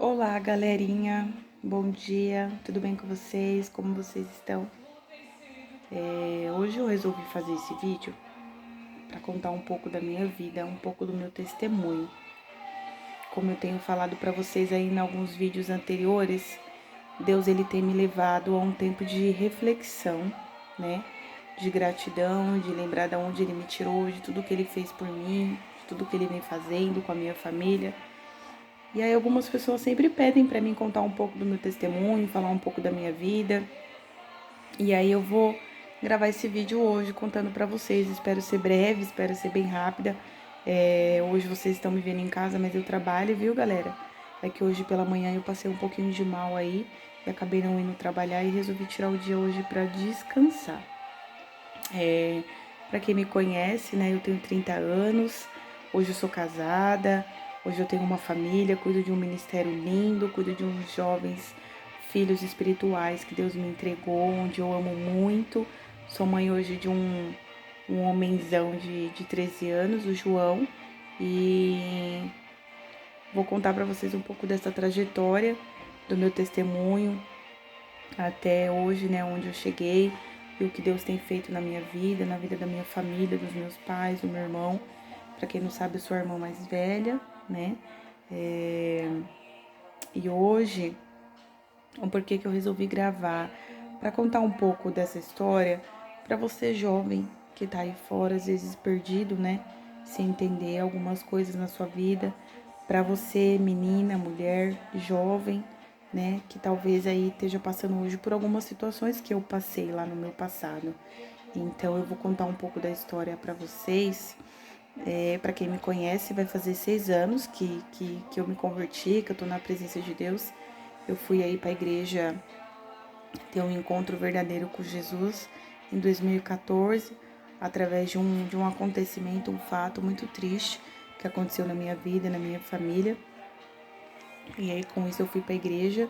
Olá, galerinha. Bom dia. Tudo bem com vocês? Como vocês estão? Hoje eu resolvi fazer esse vídeo para contar um pouco da minha vida, um pouco do meu testemunho. Como eu tenho falado para vocês aí em alguns vídeos anteriores, Deus ele tem me levado a um tempo de reflexão, né? De gratidão, de lembrar de onde ele me tirou, de tudo que ele fez por mim, de tudo que ele vem fazendo com a minha família. E aí algumas pessoas sempre pedem para mim contar um pouco do meu testemunho, falar um pouco da minha vida. E aí eu vou gravar esse vídeo hoje contando para vocês. Espero ser breve, espero ser bem rápida. Hoje vocês estão me vendo em casa, mas eu trabalho, viu, galera? É que hoje pela manhã eu passei um pouquinho de mal aí e acabei não indo trabalhar e resolvi tirar o dia hoje para descansar. Para quem me conhece, né, eu tenho 30 anos, hoje eu sou casada, hoje eu tenho uma família, cuido de um ministério lindo, cuido de uns jovens filhos espirituais que Deus me entregou, onde eu amo muito. Sou mãe hoje de um homenzão de 13 anos, o João, e vou contar para vocês um pouco dessa trajetória, do meu testemunho até hoje, né, onde eu cheguei e o que Deus tem feito na minha vida, na vida da minha família, dos meus pais, do meu irmão. Para quem não sabe, eu sou a irmã mais velha, né? E hoje, o porquê que eu resolvi gravar para contar um pouco dessa história para você jovem que tá aí fora, às vezes perdido, né? Sem entender algumas coisas na sua vida, para você, menina, mulher, jovem, né, que talvez aí esteja passando hoje por algumas situações que eu passei lá no meu passado. Então eu vou contar um pouco da história para vocês. Para quem me conhece, vai fazer 6 anos que eu me converti, que eu tô na presença de Deus. Eu fui aí para a igreja ter um encontro verdadeiro com Jesus em 2014, através de um acontecimento, um fato muito triste que aconteceu na minha vida, na minha família. E aí com isso eu fui para a igreja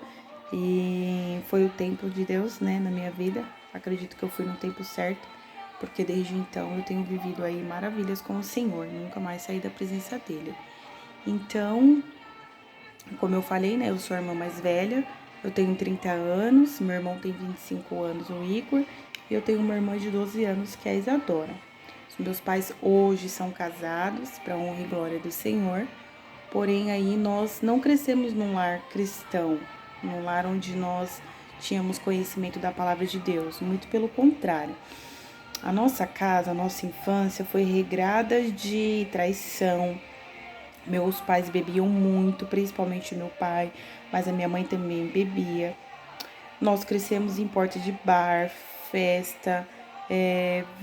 e foi o tempo de Deus, né, na minha vida. Acredito que eu fui no tempo certo, porque desde então eu tenho vivido aí maravilhas com o Senhor, nunca mais saí da presença dele. Então, como eu falei, né, eu sou a irmã mais velha, eu tenho 30 anos, meu irmão tem 25 anos, o Igor, e eu tenho uma irmã de 12 anos, que é a Isadora. Os meus pais hoje são casados, para honra e glória do Senhor, porém aí nós não crescemos num lar cristão, num lar onde nós tínhamos conhecimento da palavra de Deus, muito pelo contrário. A nossa casa, a nossa infância foi regrada de traição. Meus pais bebiam muito, principalmente meu pai, mas a minha mãe também bebia. Nós crescemos em porta de bar, festa,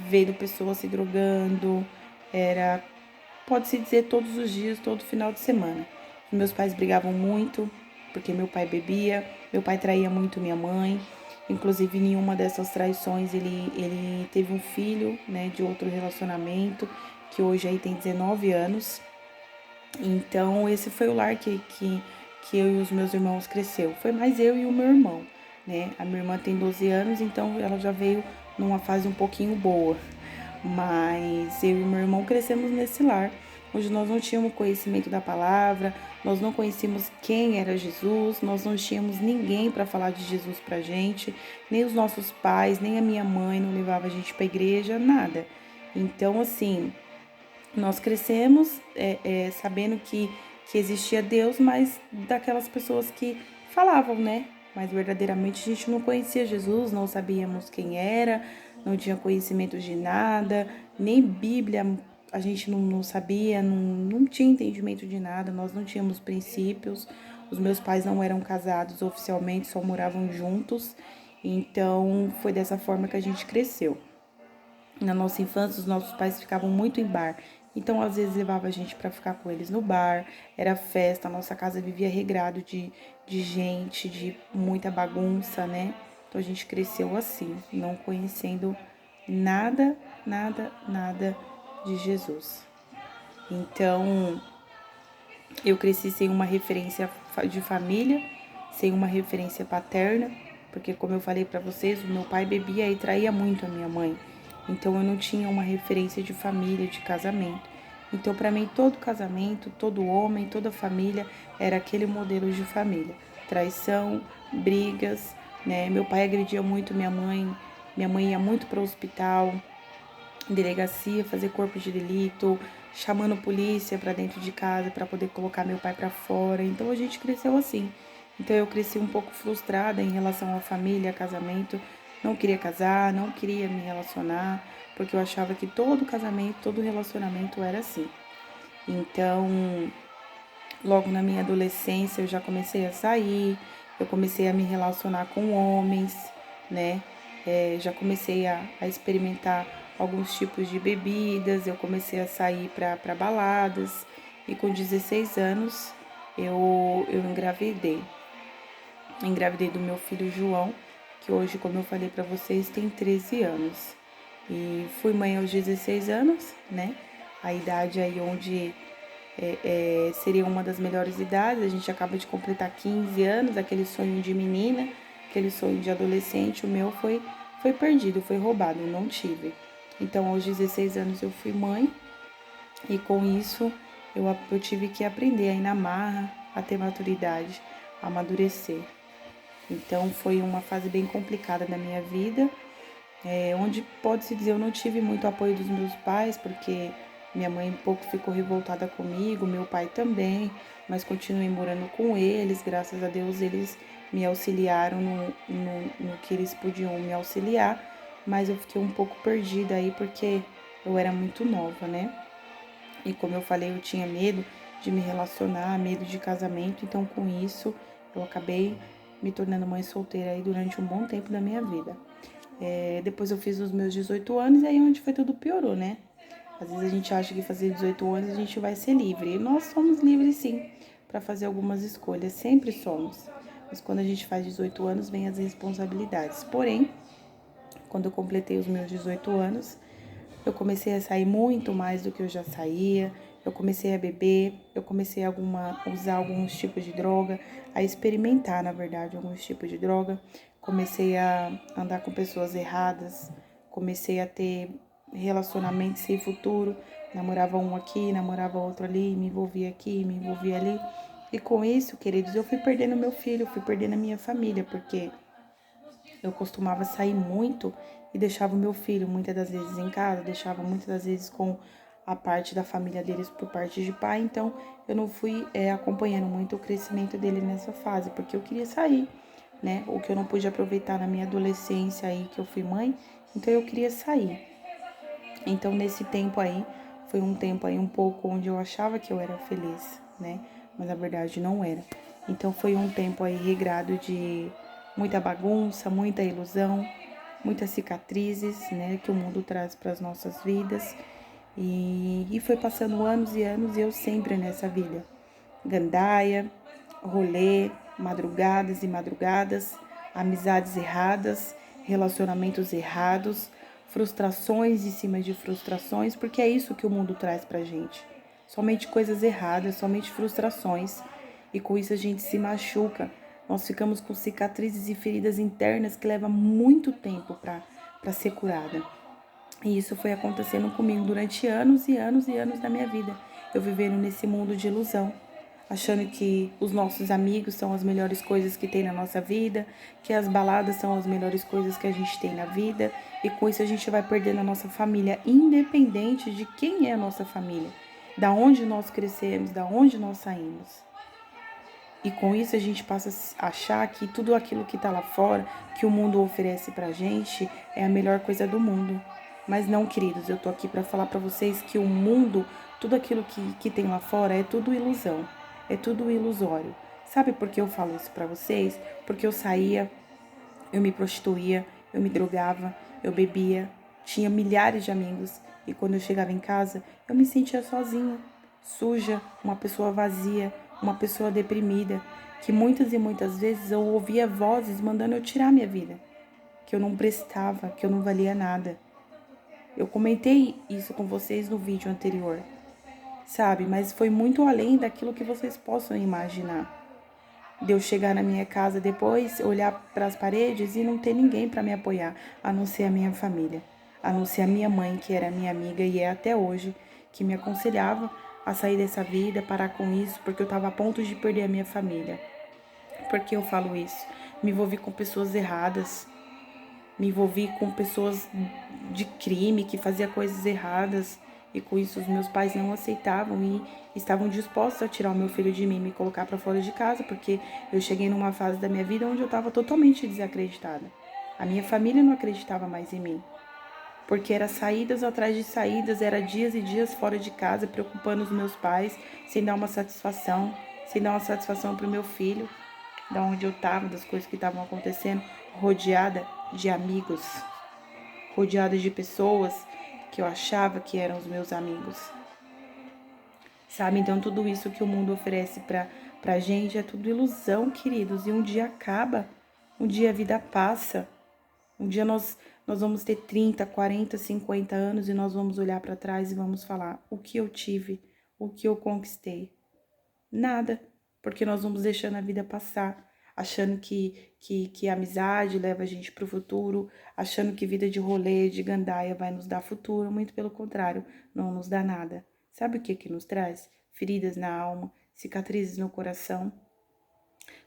vendo pessoas se drogando. Era, pode-se dizer, todos os dias, todo final de semana. Meus pais brigavam muito, porque meu pai bebia, meu pai traía muito minha mãe. Inclusive, em uma dessas traições, ele teve um filho, né, de outro relacionamento, que hoje aí tem 19 anos. Então, esse foi o lar que eu e os meus irmãos cresceu. Foi mais eu e o meu irmão, né? A minha irmã tem 12 anos, então ela já veio numa fase um pouquinho boa. Mas eu e meu irmão crescemos nesse lar, onde nós não tínhamos conhecimento da palavra, nós não conhecíamos quem era Jesus, nós não tínhamos ninguém para falar de Jesus pra gente, nem os nossos pais, nem a minha mãe não levava a gente pra igreja, nada. Então, assim, nós crescemos sabendo que existia Deus, mas daquelas pessoas que falavam, né? Mas verdadeiramente a gente não conhecia Jesus, não sabíamos quem era, não tinha conhecimento de nada, nem Bíblia a gente não sabia, não tinha entendimento de nada, nós não tínhamos princípios. Os meus pais não eram casados oficialmente, só moravam juntos. Então foi dessa forma que a gente cresceu. Na nossa infância, os nossos pais ficavam muito em bar. Então, às vezes, levava a gente para ficar com eles no bar. Era festa, a nossa casa vivia regrado de gente, de muita bagunça, né? Então, a gente cresceu assim, não conhecendo nada, nada, nada de Jesus. Então, eu cresci sem uma referência de família, sem uma referência paterna, porque como eu falei para vocês, o meu pai bebia e traía muito a minha mãe. Então eu não tinha uma referência de família, de casamento. Então, para mim, todo casamento, todo homem, toda família era aquele modelo de família. Traição, brigas, né? Meu pai agredia muito minha mãe ia muito para o hospital, delegacia, fazer corpo de delito, chamando polícia para dentro de casa para poder colocar meu pai para fora. Então a gente cresceu assim. Então eu cresci um pouco frustrada em relação à família, casamento. Não queria casar, não queria me relacionar, porque eu achava que todo casamento, todo relacionamento era assim. Então, logo na minha adolescência eu já comecei a sair, eu comecei a me relacionar com homens, né? Já comecei a experimentar alguns tipos de bebidas, eu comecei a sair para baladas e com 16 anos eu engravidei. Engravidei do meu filho João, que hoje, como eu falei para vocês, tem 13 anos. E fui mãe aos 16 anos, né? A idade aí onde seria uma das melhores idades. A gente acaba de completar 15 anos, aquele sonho de menina, aquele sonho de adolescente. O meu foi perdido, foi roubado, eu não tive. Então, aos 16 anos eu fui mãe e com isso eu tive que aprender a ir na marra, a ter maturidade, a amadurecer. Então, foi uma fase bem complicada da minha vida, onde pode-se dizer eu não tive muito apoio dos meus pais, porque minha mãe um pouco ficou revoltada comigo, meu pai também, mas continuei morando com eles, graças a Deus eles me auxiliaram no que eles podiam me auxiliar, mas eu fiquei um pouco perdida aí porque eu era muito nova, né? E como eu falei, eu tinha medo de me relacionar, medo de casamento, então com isso eu acabei me tornando mãe solteira aí durante um bom tempo da minha vida. Depois eu fiz os meus 18 anos e aí onde foi tudo piorou, né? Às vezes a gente acha que fazer 18 anos a gente vai ser livre. E nós somos livres sim, para fazer algumas escolhas, sempre somos. Mas quando a gente faz 18 anos, vem as responsabilidades. Porém, quando eu completei os meus 18 anos, eu comecei a sair muito mais do que eu já saía. Eu comecei a beber, eu comecei a usar alguns tipos de droga, a experimentar, na verdade, alguns tipos de droga. Comecei a andar com pessoas erradas, comecei a ter relacionamentos sem futuro. Namorava um aqui, namorava outro ali, me envolvia aqui, me envolvia ali. E com isso, queridos, eu fui perdendo meu filho, fui perdendo a minha família, porque eu costumava sair muito e deixava o meu filho muitas das vezes em casa, deixava muitas das vezes com a parte da família deles por parte de pai, então eu não fui acompanhando muito o crescimento dele nessa fase, porque eu queria sair, né? O que eu não pude aproveitar na minha adolescência aí, que eu fui mãe, então eu queria sair. Então nesse tempo aí, foi um tempo aí um pouco onde eu achava que eu era feliz, né? Mas na verdade não era. Então foi um tempo aí regrado de muita bagunça, muita ilusão, muitas cicatrizes, né, que o mundo traz para as nossas vidas. E foi passando anos e anos e eu sempre nessa vida. Gandaia, rolê, madrugadas e madrugadas, amizades erradas, relacionamentos errados, frustrações em cima de frustrações, porque é isso que o mundo traz pra gente. Somente coisas erradas, somente frustrações. E com isso a gente se machuca. Nós ficamos com cicatrizes e feridas internas que levam muito tempo para ser curada. E isso foi acontecendo comigo durante anos e anos e anos da minha vida. Eu vivendo nesse mundo de ilusão, achando que os nossos amigos são as melhores coisas que tem na nossa vida, que as baladas são as melhores coisas que a gente tem na vida, e com isso a gente vai perdendo a nossa família, independente de quem é a nossa família, da onde nós crescemos, da onde nós saímos. E com isso a gente passa a achar que tudo aquilo que está lá fora, que o mundo oferece pra gente, é a melhor coisa do mundo. Mas não, queridos, eu tô aqui para falar para vocês que o mundo, tudo aquilo que tem lá fora é tudo ilusão, é tudo ilusório. Sabe por que eu falo isso para vocês? Porque eu saía, eu me prostituía, eu me drogava, eu bebia, tinha milhares de amigos e quando eu chegava em casa, eu me sentia sozinha, suja, uma pessoa vazia, uma pessoa deprimida, que muitas e muitas vezes eu ouvia vozes mandando eu tirar minha vida, que eu não prestava, que eu não valia nada. Eu comentei isso com vocês no vídeo anterior, sabe? Mas foi muito além daquilo que vocês possam imaginar. De eu chegar na minha casa depois, olhar para as paredes e não ter ninguém para me apoiar, a não ser a minha família, a não ser a minha mãe, que era minha amiga e é até hoje, que me aconselhava a sair dessa vida, parar com isso, porque eu estava a ponto de perder a minha família. Por que eu falo isso? Me envolvi com pessoas erradas, me envolvi com pessoas de crime, que fazia coisas erradas, e com isso os meus pais não aceitavam e estavam dispostos a tirar o meu filho de mim, me colocar para fora de casa, porque eu cheguei numa fase da minha vida onde eu estava totalmente desacreditada. A minha família não acreditava mais em mim, porque era saídas atrás de saídas, era dias e dias fora de casa, preocupando os meus pais, sem dar uma satisfação para o meu filho, da onde eu estava, das coisas que estavam acontecendo, rodeada de amigos, rodeada de pessoas que eu achava que eram os meus amigos. Sabe? Então tudo isso que o mundo oferece pra gente é tudo ilusão, queridos. E um dia acaba, um dia a vida passa, um dia nós vamos ter 30, 40, 50 anos e nós vamos olhar para trás e vamos falar o que eu tive, o que eu conquistei. Nada, porque nós vamos deixando a vida passar, achando que a amizade leva a gente pro futuro, achando que vida de rolê, de gandaia vai nos dar futuro, muito pelo contrário, não nos dá nada. Sabe o que nos traz? Feridas na alma, cicatrizes no coração.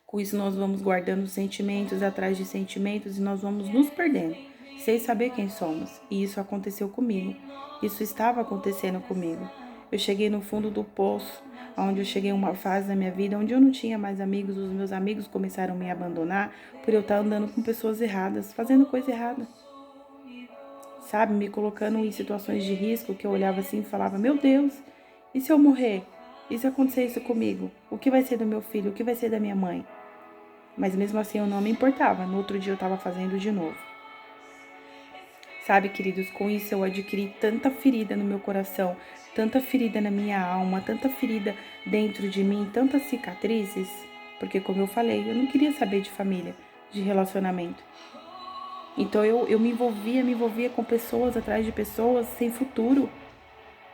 Com isso nós vamos guardando sentimentos atrás de sentimentos e nós vamos nos perdendo, sem saber quem somos. E isso aconteceu comigo, isso estava acontecendo comigo. Eu cheguei no fundo do poço, onde eu cheguei em uma fase da minha vida onde eu não tinha mais amigos, os meus amigos começaram a me abandonar por eu estar andando com pessoas erradas, fazendo coisa errada. Sabe, me colocando em situações de risco que eu olhava assim e falava, meu Deus, e se eu morrer? E se acontecer isso comigo? O que vai ser do meu filho? O que vai ser da minha mãe? Mas mesmo assim eu não me importava, no outro dia eu estava fazendo de novo. Sabe, queridos, com isso eu adquiri tanta ferida no meu coração, tanta ferida na minha alma, tanta ferida dentro de mim, tantas cicatrizes, porque como eu falei, eu não queria saber de família, de relacionamento. Então eu me envolvia com pessoas atrás de pessoas sem futuro,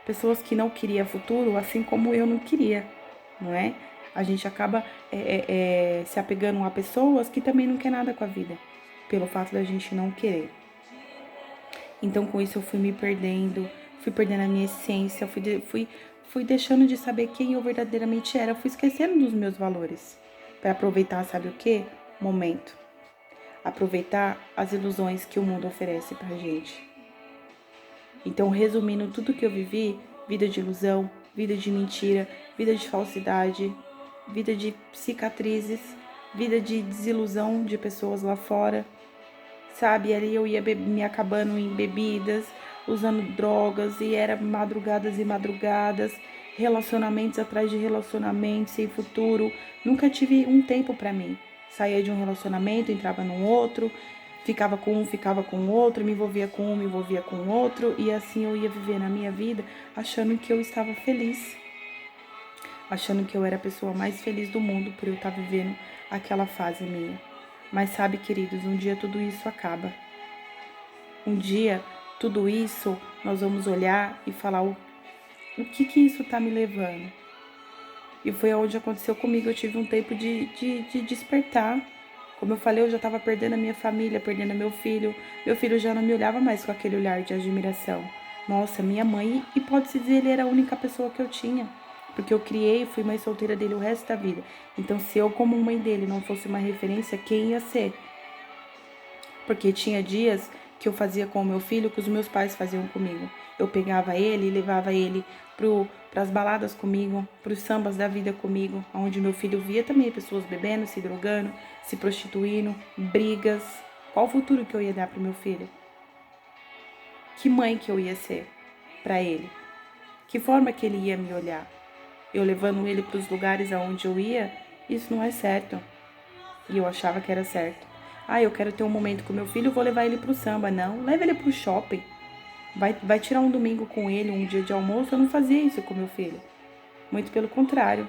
pessoas que não queriam futuro, assim como eu não queria, não é? A gente acaba se apegando a pessoas que também não quer nada com a vida, pelo fato da gente não querer. Então, com isso, eu fui me perdendo, fui perdendo a minha essência, fui deixando de saber quem eu verdadeiramente era, fui esquecendo dos meus valores. Para aproveitar, sabe o quê? Momento. Aproveitar as ilusões que o mundo oferece pra gente. Então, resumindo tudo que eu vivi, vida de ilusão, vida de mentira, vida de falsidade, vida de cicatrizes, vida de desilusão de pessoas lá fora, sabe? Ali eu ia me acabando em bebidas, usando drogas, e era madrugadas e madrugadas, relacionamentos atrás de relacionamentos, sem futuro. Nunca tive um tempo pra mim. Saía de um relacionamento, entrava num outro, ficava com um, ficava com o outro, me envolvia com um, me envolvia com o outro, e assim eu ia viver na minha vida, achando que eu estava feliz. Achando que eu era a pessoa mais feliz do mundo por eu estar vivendo aquela fase minha. Mas sabe, queridos, um dia tudo isso acaba. Um dia, tudo isso, nós vamos olhar e falar o que isso tá me levando. E foi onde aconteceu comigo, eu tive um tempo de despertar. Como eu falei, eu já estava perdendo a minha família, perdendo meu filho. Meu filho já não me olhava mais com aquele olhar de admiração. Nossa, minha mãe, e pode-se dizer, ele era a única pessoa que eu tinha. Porque eu criei e fui mãe solteira dele o resto da vida. Então, se eu, como mãe dele, não fosse uma referência, quem ia ser? Porque tinha dias que eu fazia com o meu filho que os meus pais faziam comigo. Eu pegava ele e levava ele para as baladas comigo, para os sambas da vida comigo, onde meu filho via também pessoas bebendo, se drogando, se prostituindo, brigas. Qual o futuro que eu ia dar para o meu filho? Que mãe que eu ia ser para ele? Que forma que ele ia me olhar? Eu levando ele para os lugares aonde eu ia, isso não é certo. E eu achava que era certo. Ah, eu quero ter um momento com meu filho, vou levar ele pro samba. Não, leva ele pro shopping. Vai tirar um domingo com ele, um dia de almoço. Eu não fazia isso com meu filho. Muito pelo contrário.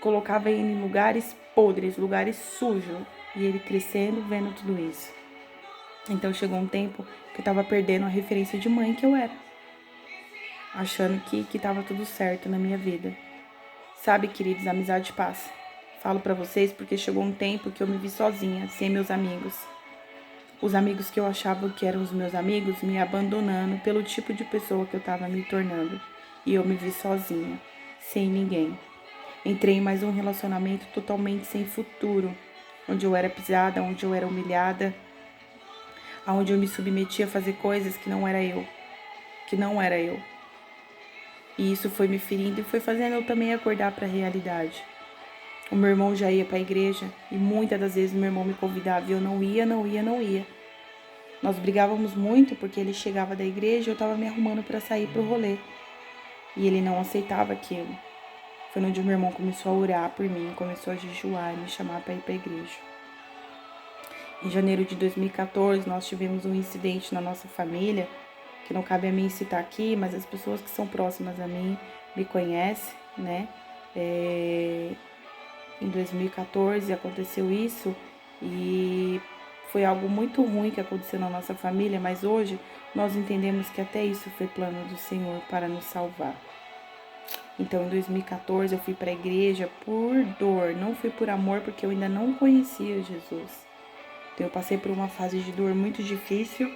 Colocava ele em lugares podres, lugares sujos. E ele crescendo, vendo tudo isso. Então chegou um tempo que eu tava perdendo a referência de mãe que eu era. Achando que tava tudo certo na minha vida. Sabe, queridos, a amizade passa. Falo pra vocês porque chegou um tempo que eu me vi sozinha, sem meus amigos. Os amigos que eu achava que eram os meus amigos me abandonando pelo tipo de pessoa que eu tava me tornando. e eu me vi sozinha, sem ninguém. Entrei em mais um relacionamento totalmente sem futuro, onde eu era pisada, onde eu era humilhada, onde eu me submetia a fazer coisas que não era eu, que não era eu. E isso foi me ferindo e foi fazendo eu também acordar para a realidade. O meu irmão já ia para a igreja e muitas das vezes meu irmão me convidava e eu não ia, não ia, não ia. Nós brigávamos muito porque ele chegava da igreja e eu estava me arrumando para sair pro rolê. E ele não aceitava aquilo. Foi onde o meu irmão começou a orar por mim, começou a jejuar e me chamar para ir para a igreja. Em janeiro de 2014, nós tivemos um incidente na nossa família, que não cabe a mim citar aqui, mas as pessoas que são próximas a mim me conhecem, né? Em 2014 aconteceu isso e foi algo muito ruim que aconteceu na nossa família, mas hoje nós entendemos que até isso foi plano do Senhor para nos salvar. Então, em 2014, eu fui para a igreja por dor, não fui por amor, porque eu ainda não conhecia Jesus. Então, eu passei por uma fase de dor muito difícil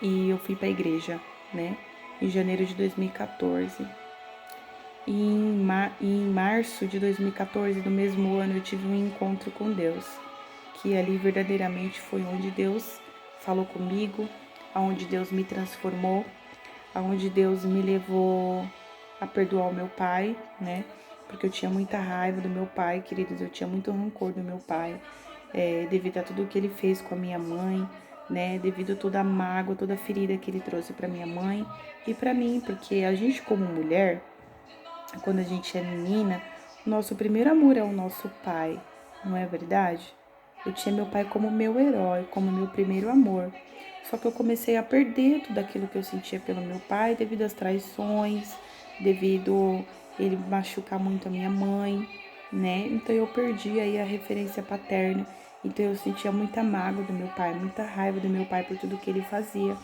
e eu fui para a igreja, né? Em janeiro de 2014. E em março de 2014, do mesmo ano, eu tive um encontro com Deus, que ali verdadeiramente foi onde Deus falou comigo, aonde Deus me transformou, aonde Deus me levou a perdoar o meu pai, né? Porque eu tinha muita raiva do meu pai, queridos, eu tinha muito rancor do meu pai, devido a tudo que ele fez com a minha mãe, né? Devido a toda a mágoa, toda a ferida que ele trouxe para minha mãe e para mim, porque a gente como mulher, quando a gente é menina, o nosso primeiro amor é o nosso pai, não é verdade? Eu tinha meu pai como meu herói, como meu primeiro amor. Só que eu comecei a perder tudo aquilo que eu sentia pelo meu pai devido às traições, devido ele machucar muito a minha mãe, né? Então eu perdi aí a referência paterna. Então eu sentia muita mágoa do meu pai, muita raiva do meu pai por tudo que ele fazia.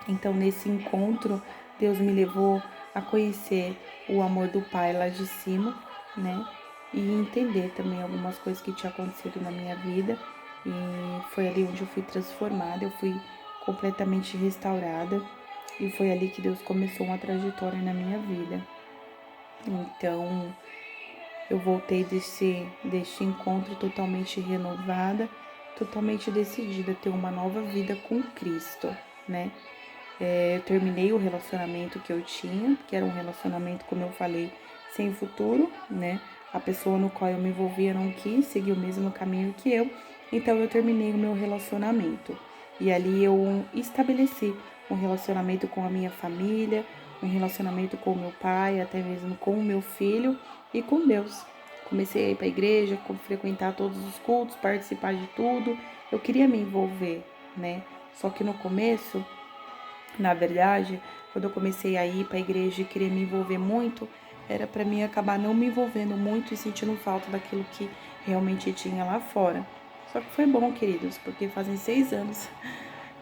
Então nesse encontro, Deus me levou a conhecer o amor do pai lá de cima, né? E entender também algumas coisas que tinha acontecido na minha vida. E foi ali onde eu fui transformada, eu fui completamente restaurada. E foi ali que Deus começou uma trajetória na minha vida. Então, eu voltei deste encontro totalmente renovada, totalmente decidida a ter uma nova vida com Cristo, né? Eu terminei o relacionamento que eu tinha, que era um relacionamento, como eu falei, sem futuro, né? A pessoa no qual eu me envolvia não quis seguir o mesmo caminho que eu, então eu terminei o meu relacionamento. E ali eu estabeleci um relacionamento com a minha família, um relacionamento com o meu pai, até mesmo com o meu filho e com Deus. Comecei a ir para a igreja, frequentar todos os cultos, participar de tudo. Eu queria me envolver, né? Só que no começo, na verdade, quando eu comecei a ir para a igreja e querer me envolver muito, era para mim acabar não me envolvendo muito e sentindo falta daquilo que realmente tinha lá fora. Só que foi bom, queridos, porque fazem 6 anos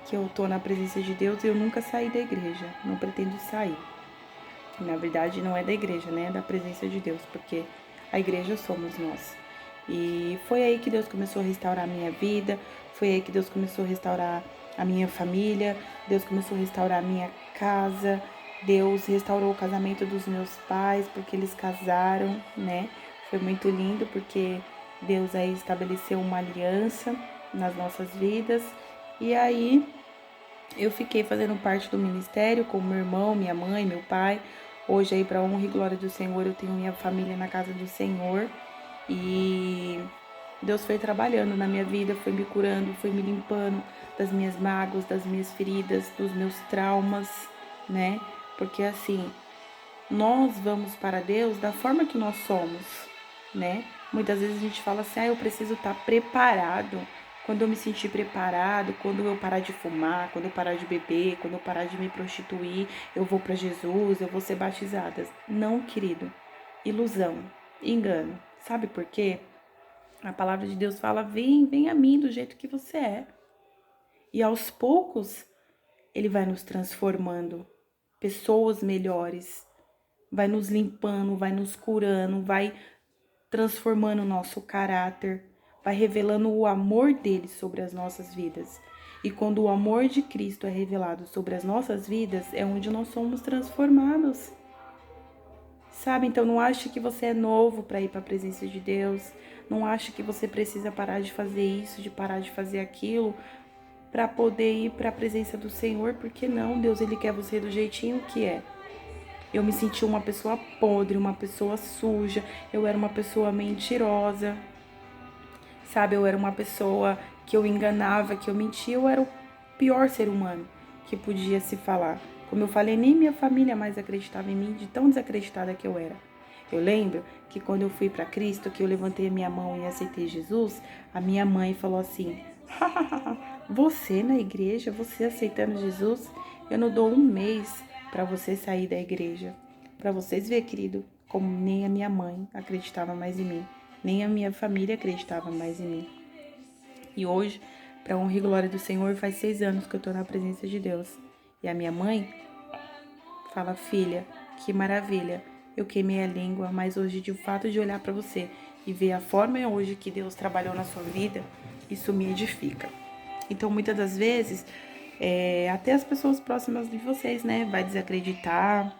que eu tô na presença de Deus e eu nunca saí da igreja, não pretendo sair. Na verdade, não é da igreja, né? É da presença de Deus, porque a igreja somos nós. E foi aí que Deus começou a restaurar a minha vida, foi aí que Deus começou a restaurar a minha família, Deus começou a restaurar a minha casa, Deus restaurou o casamento dos meus pais, porque eles casaram, né? Foi muito lindo, porque Deus aí estabeleceu uma aliança nas nossas vidas. E aí eu fiquei fazendo parte do ministério com meu irmão, minha mãe, meu pai. Hoje aí, para honra e glória do Senhor, eu tenho minha família na casa do Senhor. E Deus foi trabalhando na minha vida, foi me curando, foi me limpando das minhas mágoas, das minhas feridas, dos meus traumas, né? Porque assim, nós vamos para Deus da forma que nós somos, né? Muitas vezes a gente fala assim, eu preciso estar preparado. Quando eu me sentir preparado, quando eu parar de fumar, quando eu parar de beber, quando eu parar de me prostituir, eu vou para Jesus, eu vou ser batizada. Não, querido. Ilusão, engano. Sabe por quê? A palavra de Deus fala, vem a mim do jeito que você é. E aos poucos, Ele vai nos transformando. Pessoas melhores, vai nos limpando, vai nos curando, vai transformando o nosso caráter, vai revelando o amor dele sobre as nossas vidas. E quando o amor de Cristo é revelado sobre as nossas vidas, é onde nós somos transformados. Sabe? Então não ache que você é novo para ir para a presença de Deus. Não ache que você precisa parar de fazer isso, de parar de fazer aquilo para poder ir para a presença do Senhor, porque não, Deus ele quer você do jeitinho que é. Eu me senti uma pessoa podre, uma pessoa suja, eu era uma pessoa mentirosa, sabe? Eu era uma pessoa que eu enganava, que eu mentia, eu era o pior ser humano que podia se falar. Como eu falei, nem minha família mais acreditava em mim, de tão desacreditada que eu era. Eu lembro que quando eu fui para Cristo, que eu levantei a minha mão e aceitei Jesus, a minha mãe falou assim: você na igreja, você aceitando Jesus, eu não dou um mês para você sair da igreja. Para vocês verem, querido, como nem a minha mãe acreditava mais em mim, nem a minha família acreditava mais em mim. E hoje, para honra e glória do Senhor, faz 6 anos que eu tô na presença de Deus. E a minha mãe fala: filha, que maravilha, eu queimei a língua, mas hoje, de fato, de olhar para você e ver a forma hoje que Deus trabalhou na sua vida, isso me edifica. Então, muitas das vezes, até as pessoas próximas de vocês, né, vai desacreditar,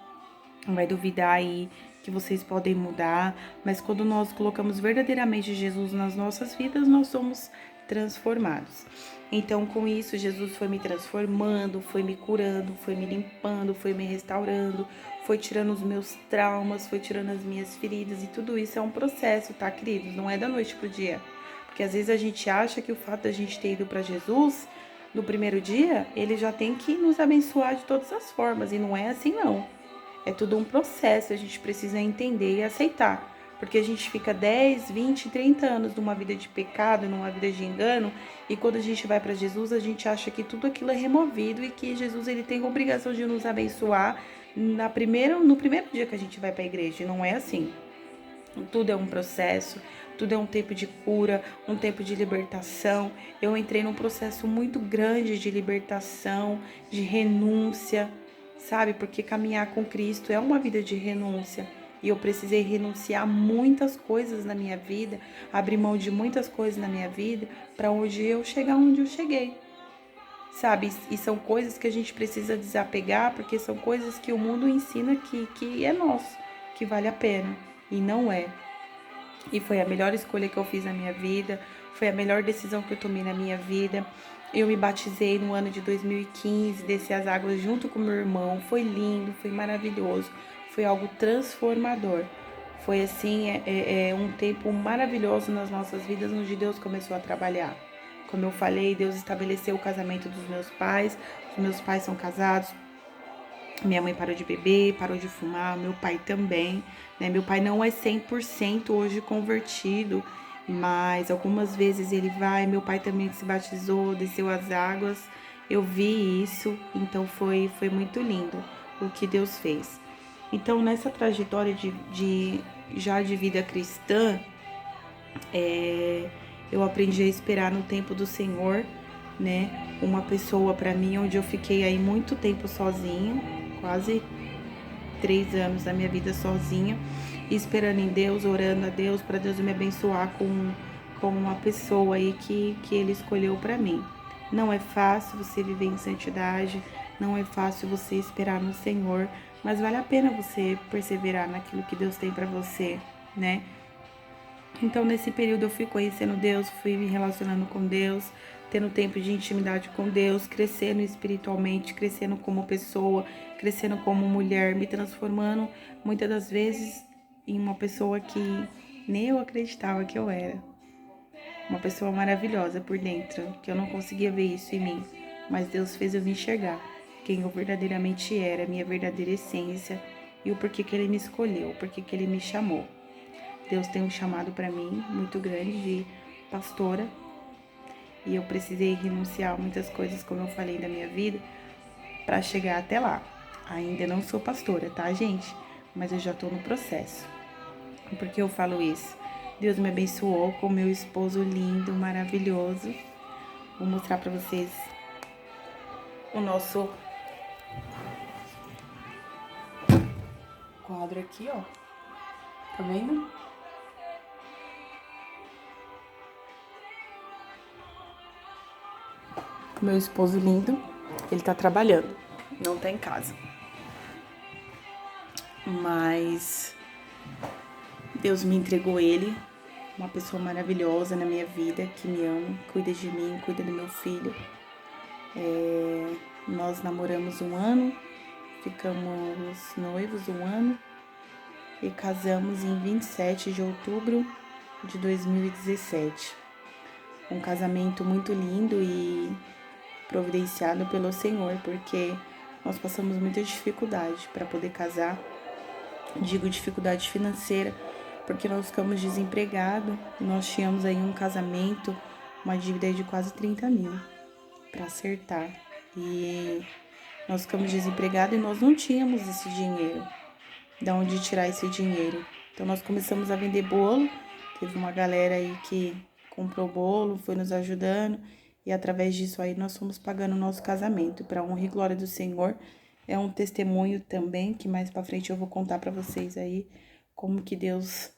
vai duvidar aí que vocês podem mudar, mas quando nós colocamos verdadeiramente Jesus nas nossas vidas, nós somos transformados. Então, com isso, Jesus foi me transformando, foi me curando, foi me limpando, foi me restaurando, foi tirando os meus traumas, foi tirando as minhas feridas, e tudo isso é um processo, tá, queridos? Não é da noite pro dia. Porque às vezes a gente acha que o fato da gente ter ido para Jesus no primeiro dia, ele já tem que nos abençoar de todas as formas, e não é assim não. É tudo um processo, a gente precisa entender e aceitar. Porque a gente fica 10, 20, 30 anos numa vida de pecado, numa vida de engano, e quando a gente vai para Jesus, a gente acha que tudo aquilo é removido e que Jesus ele tem a obrigação de nos abençoar no primeiro dia que a gente vai para a igreja. E não é assim. Tudo é um processo, tudo é um tempo de cura, um tempo de libertação. Eu entrei num processo muito grande de libertação, de renúncia, sabe? Porque caminhar com Cristo é uma vida de renúncia. E eu precisei renunciar a muitas coisas na minha vida, abrir mão de muitas coisas na minha vida, para hoje eu chegar onde eu cheguei, sabe? E são coisas que a gente precisa desapegar, porque são coisas que o mundo ensina que é nosso, que vale a pena. E não é. E foi a melhor escolha que eu fiz na minha vida, foi a melhor decisão que eu tomei na minha vida. Eu me batizei no ano de 2015, desci as águas junto com meu irmão, foi lindo, foi maravilhoso, foi algo transformador. Foi assim, um tempo maravilhoso nas nossas vidas, onde Deus começou a trabalhar. Como eu falei, Deus estabeleceu o casamento dos meus pais, os meus pais são casados, minha mãe parou de beber, parou de fumar, meu pai também, né? Meu pai não é 100% hoje convertido, mas algumas vezes ele vai. Meu pai também se batizou, desceu as águas, eu vi isso, então foi muito lindo o que Deus fez. Então, nessa trajetória já de vida cristã, eu aprendi a esperar no tempo do Senhor, né? Uma pessoa para mim, onde eu fiquei aí muito tempo sozinha, quase 3 anos da minha vida sozinha, esperando em Deus, orando a Deus, para Deus me abençoar com uma pessoa aí que Ele escolheu para mim. Não é fácil você viver em santidade, não é fácil você esperar no Senhor, mas vale a pena você perseverar naquilo que Deus tem para você, né? Então, nesse período, eu fui conhecendo Deus, fui me relacionando com Deus, tendo tempo de intimidade com Deus, crescendo espiritualmente, crescendo como pessoa, crescendo como mulher, me transformando, muitas das vezes, em uma pessoa que nem eu acreditava que eu era. Uma pessoa maravilhosa por dentro, que eu não conseguia ver isso em mim, mas Deus fez eu me enxergar quem eu verdadeiramente era, a minha verdadeira essência e o porquê que Ele me escolheu, o porquê que Ele me chamou. Deus tem um chamado para mim muito grande de pastora, e eu precisei renunciar a muitas coisas, como eu falei, da minha vida, para chegar até lá. Ainda não sou pastora, tá, gente? Mas eu já tô no processo. E por que eu falo isso? Deus me abençoou com meu esposo lindo, maravilhoso. Vou mostrar para vocês o nosso quadro aqui, ó. Tá vendo? Meu esposo lindo, ele tá trabalhando, não tá em casa. Mas Deus me entregou ele, uma pessoa maravilhosa na minha vida, que me ama, cuida de mim, cuida do meu filho. Nós namoramos 1 ano, ficamos noivos 1 ano e casamos em 27 de outubro de 2017. Um casamento muito lindo e providenciado pelo Senhor, porque nós passamos muita dificuldade para poder casar. Digo dificuldade financeira, porque nós ficamos desempregados. Nós tínhamos aí um casamento, uma dívida de quase 30 mil para acertar. E nós ficamos desempregados e nós não tínhamos esse dinheiro. De onde tirar esse dinheiro? Então nós começamos a vender bolo. Teve uma galera aí que comprou bolo, foi nos ajudando. E através disso aí nós fomos pagando o nosso casamento. Para honra e glória do Senhor. É um testemunho também, que mais pra frente eu vou contar para vocês aí. Como que Deus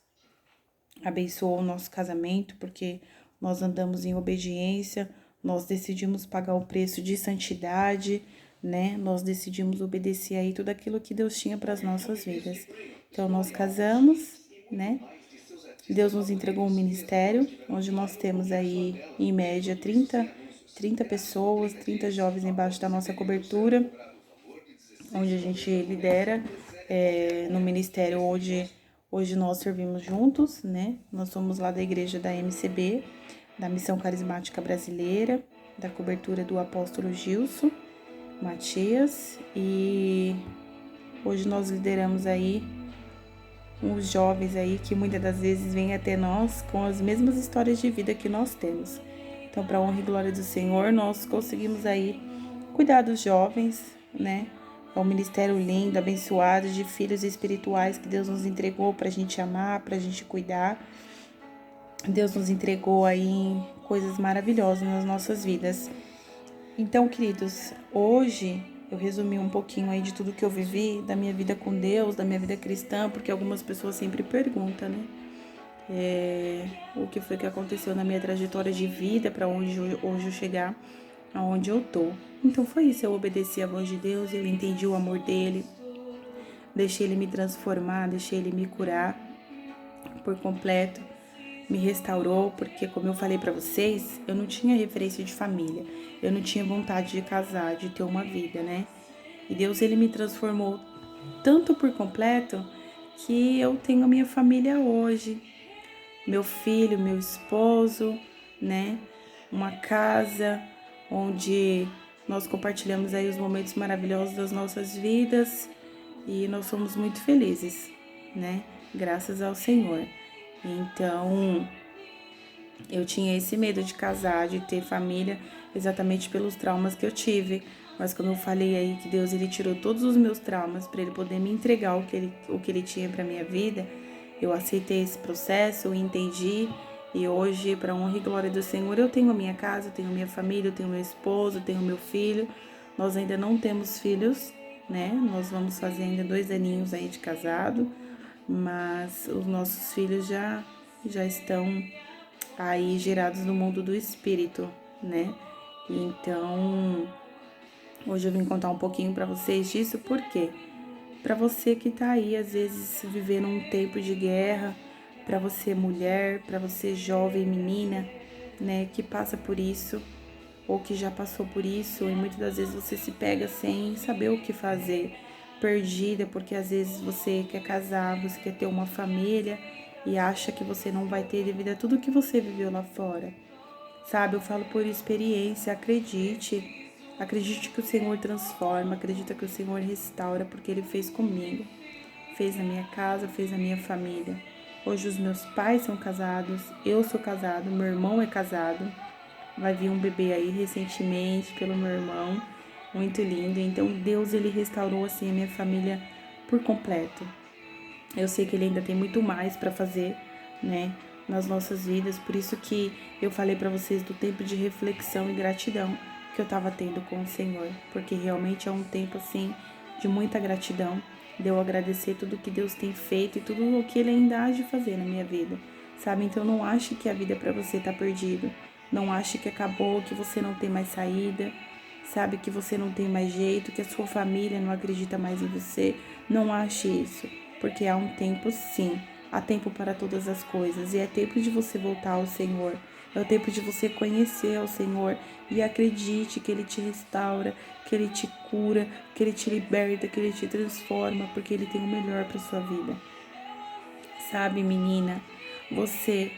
abençoou o nosso casamento. Porque nós andamos em obediência. Nós decidimos pagar o preço de santidade, né? Nós decidimos obedecer aí tudo aquilo que Deus tinha para as nossas vidas. Então, nós casamos, né? Deus nos entregou um ministério, onde nós temos aí, em média, 30 pessoas, 30 jovens embaixo da nossa cobertura, onde a gente lidera no ministério hoje nós servimos juntos, né? Nós somos lá da igreja da MCB, da Missão Carismática Brasileira, da cobertura do apóstolo Gilson Matias, e hoje nós lideramos aí uns jovens aí que muitas das vezes vêm até nós com as mesmas histórias de vida que nós temos. Então, para a honra e glória do Senhor, nós conseguimos aí cuidar dos jovens, né? É um ministério lindo, abençoado, de filhos espirituais que Deus nos entregou para a gente amar, para a gente cuidar. Deus nos entregou aí coisas maravilhosas nas nossas vidas. Então, queridos, hoje eu resumi um pouquinho aí de tudo que eu vivi, da minha vida com Deus, da minha vida cristã, porque algumas pessoas sempre perguntam, né? O que foi que aconteceu na minha trajetória de vida para hoje eu chegar aonde eu tô. Então foi isso, eu obedeci a voz de Deus, eu entendi o amor dele, deixei ele me transformar, deixei ele me curar por completo, me restaurou, porque como eu falei para vocês, eu não tinha referência de família, eu não tinha vontade de casar, de ter uma vida, né? E Deus, ele me transformou tanto por completo que eu tenho a minha família hoje, meu filho, meu esposo, né? Uma casa onde nós compartilhamos aí os momentos maravilhosos das nossas vidas e nós somos muito felizes, né? Graças ao Senhor. Então, eu tinha esse medo de casar, de ter família, exatamente pelos traumas que eu tive. Mas como eu falei aí que Deus, ele tirou todos os meus traumas para ele poder me entregar o que ele tinha para minha vida, eu aceitei esse processo, eu entendi. E hoje, para honra e glória do Senhor, eu tenho a minha casa, eu tenho a minha família, eu tenho meu esposo, eu tenho meu filho. Nós ainda não temos filhos, né? Nós vamos fazer ainda 2 aninhos aí de casado, mas os nossos filhos já estão aí gerados no mundo do espírito, né? Então, hoje eu vim contar um pouquinho para vocês disso, porque para você que tá aí às vezes vivendo um tempo de guerra, para você mulher, para você jovem menina, né, que passa por isso ou que já passou por isso, e muitas das vezes você se pega sem saber o que fazer, perdida, porque às vezes você quer casar, você quer ter uma família e acha que você não vai ter devido a tudo que você viveu lá fora. Sabe, eu falo por experiência, acredite que o Senhor transforma, acredita que o Senhor restaura, porque Ele fez comigo, fez na minha casa, fez na minha família. Hoje os meus pais são casados, eu sou casado, meu irmão é casado, vai vir um bebê aí recentemente pelo meu irmão, muito lindo. Então Deus, ele restaurou assim a minha família por completo. Eu sei que ele ainda tem muito mais para fazer, né, nas nossas vidas, por isso que eu falei para vocês do tempo de reflexão e gratidão que eu tava tendo com o Senhor, porque realmente é um tempo assim de muita gratidão, de eu agradecer tudo que Deus tem feito e tudo o que ele ainda há de fazer na minha vida, sabe? Então não ache que a vida para você tá perdido. Não ache que acabou, que você não tem mais saída, sabe, que você não tem mais jeito, que a sua família não acredita mais em você. Não ache isso, porque há um tempo sim, há tempo para todas as coisas, e é tempo de você voltar ao Senhor. É o tempo de você conhecer ao Senhor e acredite que Ele te restaura, que Ele te cura, que Ele te liberta, que Ele te transforma, porque Ele tem o melhor para sua vida. Sabe, menina, você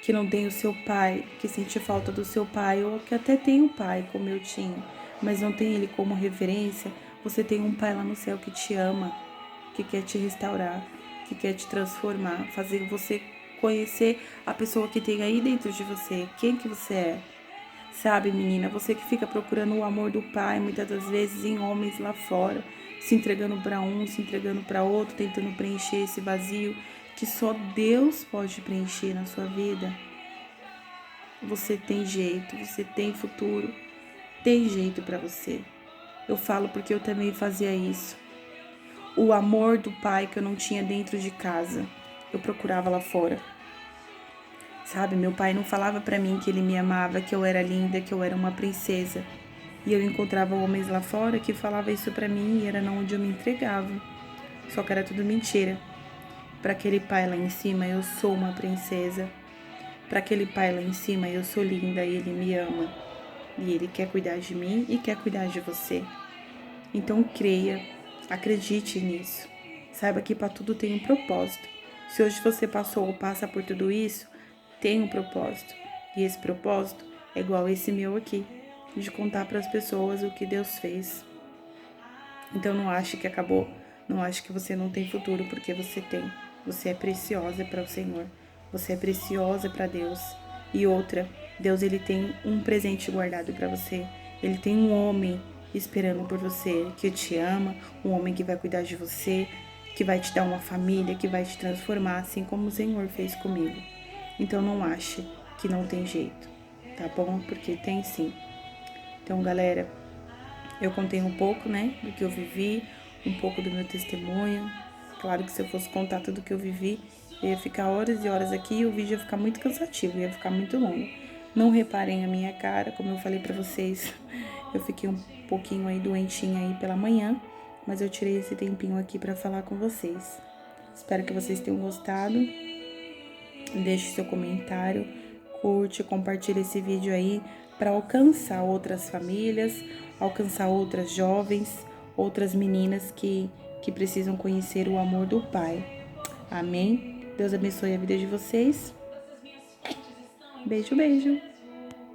que não tem o seu pai, que sente falta do seu pai, ou que até tem um pai como eu tinha, mas não tem ele como referência, você tem um pai lá no céu que te ama, que quer te restaurar, que quer te transformar, fazer você conhecer a pessoa que tem aí dentro de você, quem que você é. Sabe, menina, você que fica procurando o amor do pai, muitas das vezes em homens lá fora, se entregando para um, se entregando para outro, tentando preencher esse vazio que só Deus pode preencher na sua vida. Você tem jeito, você tem futuro, tem jeito para você. Eu falo porque eu também fazia isso. O amor do pai que eu não tinha dentro de casa, eu procurava lá fora. Sabe, meu pai não falava para mim que ele me amava, que eu era linda, que eu era uma princesa. E eu encontrava homens lá fora que falavam isso para mim e era onde eu me entregava. Só que era tudo mentira. Para aquele pai lá em cima, eu sou uma princesa. Para aquele pai lá em cima, eu sou linda e ele me ama. E ele quer cuidar de mim e quer cuidar de você. Então creia, acredite nisso. Saiba que para tudo tem um propósito. Se hoje você passou ou passa por tudo isso, tem um propósito. E esse propósito é igual esse meu aqui, de contar para as pessoas o que Deus fez. Então não ache que acabou, não ache que você não tem futuro, porque você tem. Você é preciosa para o Senhor. Você é preciosa para Deus. E outra, Deus ele tem um presente guardado para você. Ele tem um homem esperando por você, que te ama, um homem que vai cuidar de você, que vai te dar uma família, que vai te transformar, assim como o Senhor fez comigo. Então não ache que não tem jeito, tá bom? Porque tem sim. Então, galera, eu contei um pouco, né, do que eu vivi, um pouco do meu testemunho. Claro que se eu fosse contar tudo que eu vivi, eu ia ficar horas e horas aqui e o vídeo ia ficar muito cansativo, ia ficar muito longo. Não reparem a minha cara, como eu falei pra vocês, eu fiquei um pouquinho aí doentinha aí pela manhã, mas eu tirei esse tempinho aqui pra falar com vocês. Espero que vocês tenham gostado. Deixe seu comentário, curte, compartilhe esse vídeo aí para alcançar outras famílias, alcançar outras jovens, outras meninas que precisam conhecer o amor do Pai. Amém? Deus abençoe a vida de vocês. Beijo, beijo.